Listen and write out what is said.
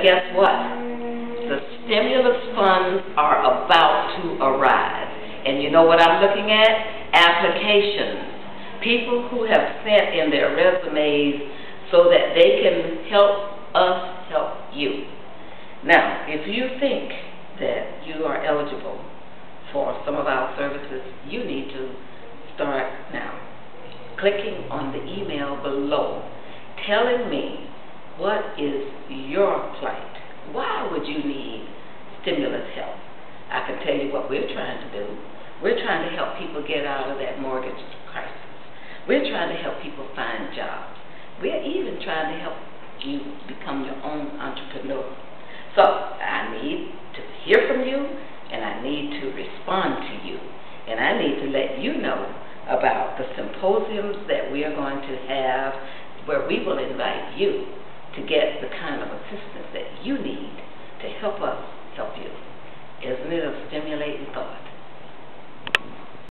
guess what? The stimulus funds are about to arrive. And you know what I'm looking at? Applications. People who have sent in their resumes so that they can help us help you. Now, if you think that you are eligible for some of our services, you need to start now. Clicking on the email below, telling me what is your plight. Why would you need stimulus help? I can tell you what we're trying to do. We're trying to help people get out of that mortgage crisis. We're trying to help people find jobs. We're even trying to help you become your own entrepreneur. So I need to hear from you, and I need to respond to you, and I need to let you know about the symposiums that we are going to have, where we will invite you to get the kind of assistance that you need to help us help you. Isn't it a stimulating thought?